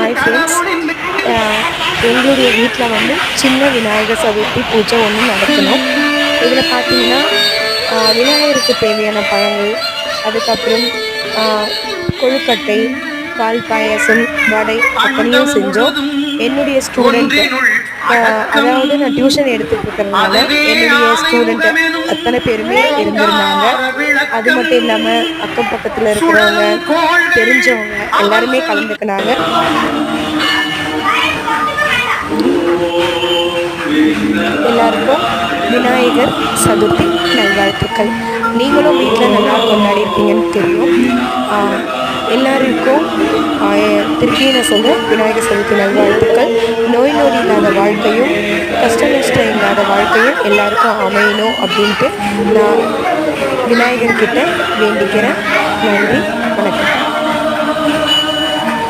Hi friends, எங்களுடைய வீட்டில் வந்து சின்ன விநாயகர் சதுர்த்தி பூஜை ஒன்று நடத்தணும். இதில் பார்த்தீங்கன்னா விநாயகருக்கு தேவையான பழங்கள், அதுக்கப்புறம் கொழுக்கட்டை, பால் பாயாசம், வடை அத்தனையும் செஞ்சோம். என்னுடைய ஸ்டூடெண்ட்டு, அதாவது நான் டியூஷன் எடுத்துகிட்டு இருக்கிறதுனால என்னுடைய ஸ்டூடெண்ட்டு அத்தனை பேருமே இருந்திருந்தாங்க. அது மட்டும் இல்லாமல் அக்கம் பக்கத்தில் இருக்கிறவங்க, தெரிஞ்சவங்க எல்லாருமே கலந்துக்கினாங்க. எல்லாருக்கும் விநாயகர் சதுர்த்தி நல்வாழ்த்துக்கள். நீங்களும் வீட்டில் நல்லா கொண்டாடிருப்பீங்கன்னு தெரியும். எல்லாருக்கும் திருப்பியும் நான் சொல்கிறேன், விநாயகர் சதுர்த்தி நல்வாழ்த்துக்கள். நோய் நொடி இல்லாத வாழ்க்கையும் கஷ்ட நஷ்டம் இல்லாத வாழ்க்கையும் எல்லாருக்கும் அமையணும் அப்படின்ட்டு நான் விநாயகர்கிட்ட வேண்டிக்கிறேன். நன்றி.